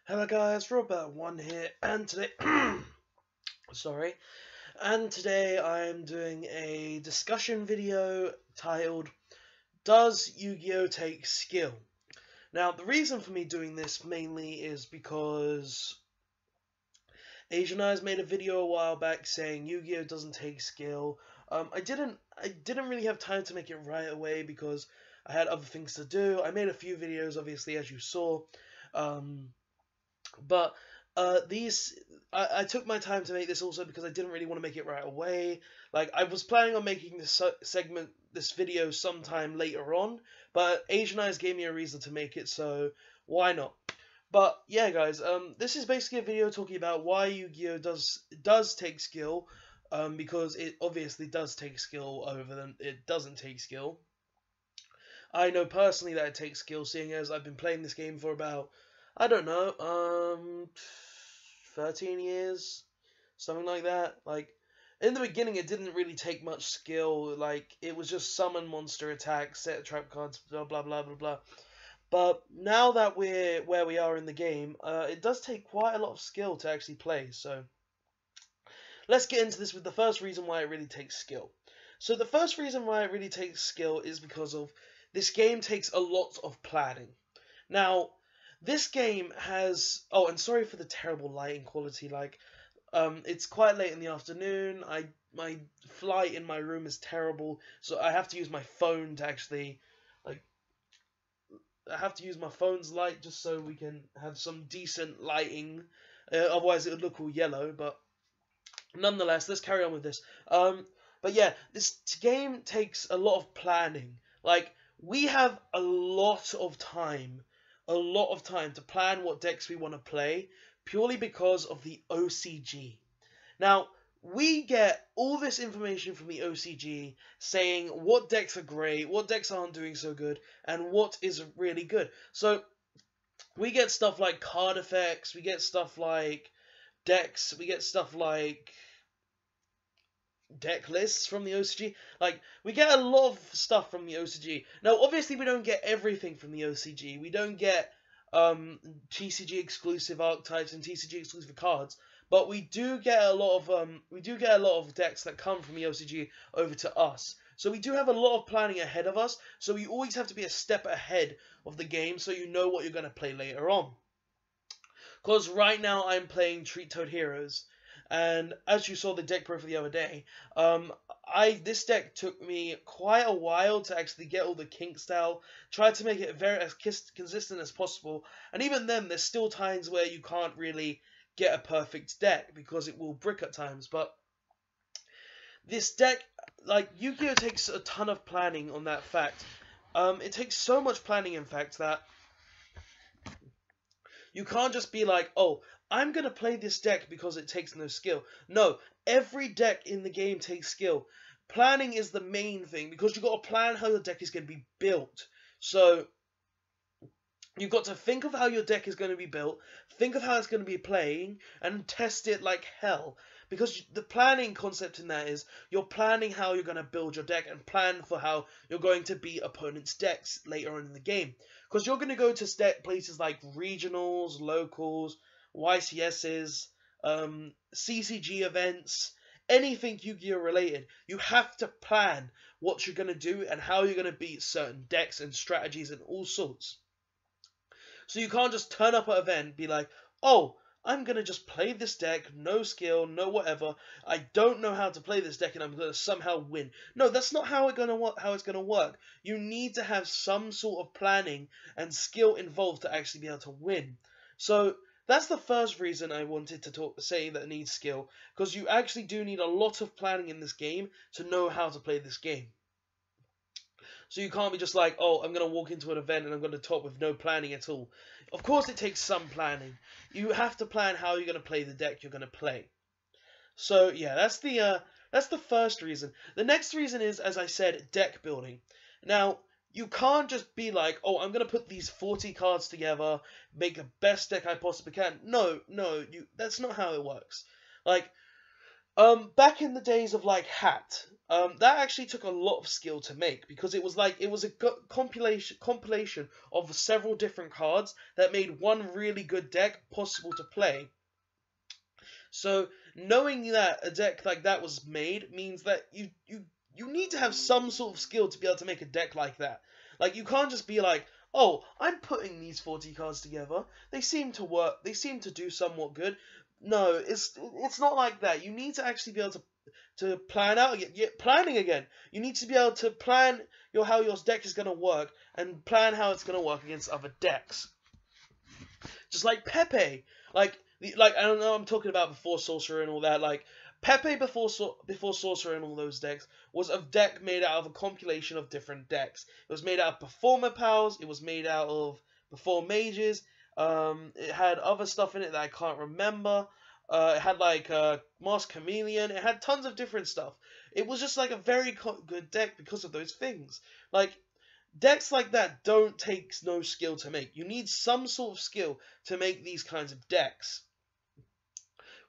Hello guys, Robert1 here, and today, today I'm doing a discussion video titled, Does Yu-Gi-Oh! Take Skill? Now, the reason for me doing this mainly is because Asian Eyes made a video a while back saying Yu-Gi-Oh! Doesn't take skill. I didn't really have time to make it right away because I had other things to do. I made a few videos, obviously, as you saw. But I took my time to make this also because I didn't really want to make it right away. Like, I was planning on making this video sometime later on, but Asian Eyes gave me a reason to make it, so why not? But yeah, guys, this is basically a video talking about why Yu-Gi-Oh! does take skill, because it obviously does take skill over than it doesn't take skill. I know personally that it takes skill, seeing as I've been playing this game for about, I don't know, 13 years, something like that. Like, in the beginning, it didn't really take much skill. Like, it was just summon monster attack, set trap cards, blah, blah, blah, blah, blah. But now that we're where we are in the game, it does take quite a lot of skill to actually play. So, let's get into this with the first reason why it really takes skill. So, the first reason why it really takes skill is because of this game takes a lot of planning. Now, this game has... Oh, and sorry for the terrible lighting quality. Like, it's quite late in the afternoon. My light in my room is terrible, so I have to use my phone to actually, like, I have to use my phone's light just so we can have some decent lighting. Otherwise, it would look all yellow. But nonetheless, let's carry on with this. But yeah, this game takes a lot of planning. Like, we have a lot of time to plan what decks we want to play, purely because of the OCG. Now, we get all this information from the OCG saying what decks are great, what decks aren't doing so good, and what is really good. So, we get stuff like card effects, we get stuff like decks, we get stuff like deck lists from the OCG. Like, we get a lot of stuff from the OCG. Now, obviously, we don't get everything from the OCG. We don't get TCG exclusive archetypes and TCG exclusive cards, but we do get a lot of decks that come from the OCG over to us. So we do have a lot of planning ahead of us. So you always have to be a step ahead of the game, so you know what you're going to play later on. Because right now I'm playing Treat Toad Heroes. And as you saw the deck profile the other day, this deck took me quite a while to actually get all the kink style, tried to make it as consistent as possible, and even then there's still times where you can't really get a perfect deck because it will brick at times. But this deck, like, Yu-Gi-Oh! Takes a ton of planning on that fact. It takes so much planning, in fact, that you can't just be like, oh, I'm going to play this deck because it takes no skill. No, every deck in the game takes skill. Planning is the main thing because you've got to plan how your deck is going to be built. So, you've got to think of how your deck is going to be built, think of how it's going to be playing, and test it like hell. Because the planning concept in that is, you're planning how you're going to build your deck and plan for how you're going to beat opponents' decks later on in the game. Because you're going to go to places like regionals, locals, YCSs, CCG events, anything Yu-Gi-Oh! Related. You have to plan what you're going to do and how you're going to beat certain decks and strategies and all sorts. So you can't just turn up at an event and be like, oh, I'm going to just play this deck, no skill, no whatever. I don't know how to play this deck and I'm going to somehow win. No, that's not how it's going to work. You need to have some sort of planning and skill involved to actually be able to win. So that's the first reason I wanted to say that it needs skill, because you actually do need a lot of planning in this game to know how to play this game. So you can't be just like, oh, I'm going to walk into an event and I'm going to top with no planning at all. Of course it takes some planning. You have to plan how you're going to play the deck you're going to play. So yeah, that's the first reason. The next reason is, as I said, deck building. Now, you can't just be like, oh, I'm going to put these 40 cards together, make the best deck I possibly can. No, that's not how it works. Like, Back in the days of like Hat, that actually took a lot of skill to make, because it was a compilation of several different cards that made one really good deck possible to play. So knowing that a deck like that was made means that you need to have some sort of skill to be able to make a deck like that. Like, you can't just be like, oh, I'm putting these 40 cards together. They seem to work. They seem to do somewhat good. No, it's not like that. You need to actually be able to plan out again. Yeah, planning again. You need to be able to plan how your deck is going to work, and plan how it's going to work against other decks. Just like Pepe. Like I don't know, I'm talking about before Sorcerer and all that. Like, Pepe before Sorcerer and all those decks was a deck made out of a compilation of different decks. It was made out of Performer Pals. It was made out of Before Mages. It had other stuff in it that I can't remember. It had like Masked Chameleon. It had tons of different stuff. It was just like a very good deck because of those things. Like, decks like that don't take no skill to make. You need some sort of skill to make these kinds of decks.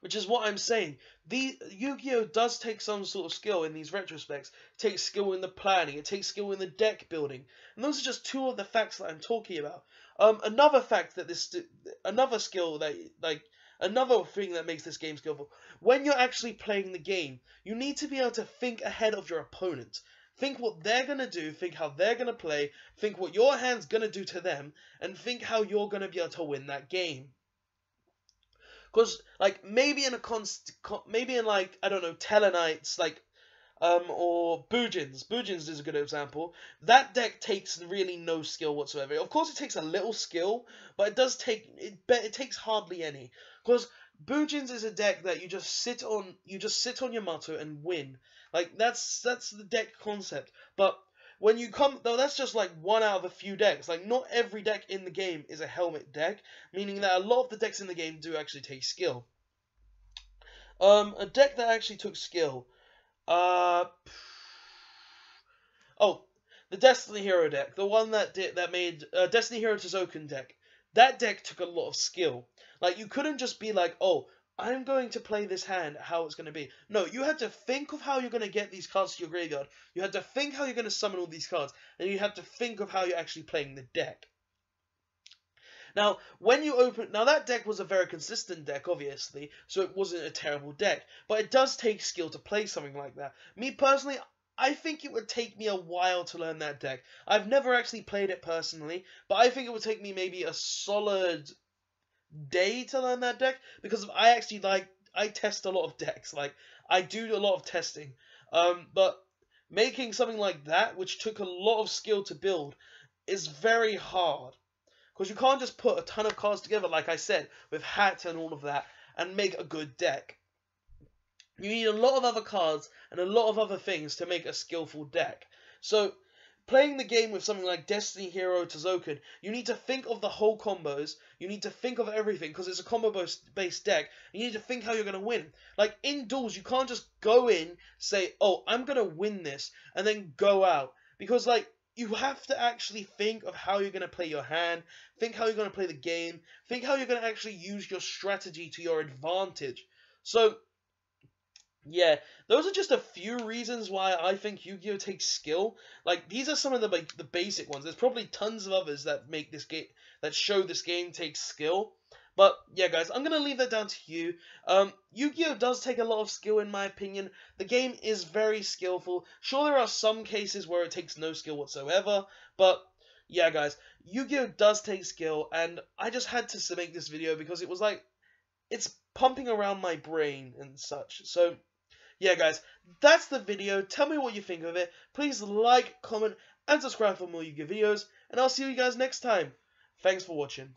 Which is what I'm saying. Yu-Gi-Oh! Does take some sort of skill in these retrospects. It takes skill in the planning. It takes skill in the deck building. And those are just two of the facts that I'm talking about. Another fact that another skill that, like, another thing that makes this game skillful. When you're actually playing the game, you need to be able to think ahead of your opponent. Think what they're going to do, think how they're going to play, think what your hand's going to do to them, and think how you're going to be able to win that game. Because, like, maybe in like, I don't know, Tellarknights, like, or Boojins. Boojins is a good example. That deck takes really no skill whatsoever. Of course, it takes a little skill, but it does take, it takes hardly any. Because Boojins is a deck that you just sit on your motto and win. Like, that's the deck concept. But when you come, though, that's just like one out of a few decks. Like, not every deck in the game is a helmet deck, meaning that a lot of the decks in the game do actually take skill. A deck that actually took skill. Oh, the Destiny Hero deck, the one that made Destiny Hero Tozoken deck. That deck took a lot of skill. Like, you couldn't just be like, oh, I'm going to play this hand, how it's going to be. No, you had to think of how you're going to get these cards to your graveyard. You had to think how you're going to summon all these cards. And you had to think of how you're actually playing the deck. Now, now that deck was a very consistent deck, obviously, so it wasn't a terrible deck. But it does take skill to play something like that. Me, personally, I think it would take me a while to learn that deck. I've never actually played it personally, but I think it would take me maybe a solid day to learn that deck, because I test a lot of decks. Like, I do a lot of testing. But making something like that, which took a lot of skill to build, is very hard. Because you can't just put a ton of cards together, like I said, with Hat and all of that, and make a good deck. You need a lot of other cards and a lot of other things to make a skillful deck. So, playing the game with something like Destiny Hero Tozoken, you need to think of the whole combos, you need to think of everything, because it's a combo-based deck, and you need to think how you're going to win. Like, in duels, you can't just go in, say, oh, I'm going to win this, and then go out. Because, like, you have to actually think of how you're going to play your hand, think how you're going to play the game, think how you're going to actually use your strategy to your advantage. So, yeah, those are just a few reasons why I think Yu-Gi-Oh! Takes skill. Like, these are some of the basic ones. There's probably tons of others that make this game, that show this game takes skill. But, yeah, guys, I'm going to leave that down to you. Yu-Gi-Oh! Does take a lot of skill, in my opinion. The game is very skillful. Sure, there are some cases where it takes no skill whatsoever. But, yeah, guys, Yu-Gi-Oh! Does take skill. And I just had to make this video because it was like, it's pumping around my brain and such. So, yeah, guys, that's the video. Tell me what you think of it. Please like, comment, and subscribe for more Yu-Gi-Oh! videos. And I'll see you guys next time. Thanks for watching.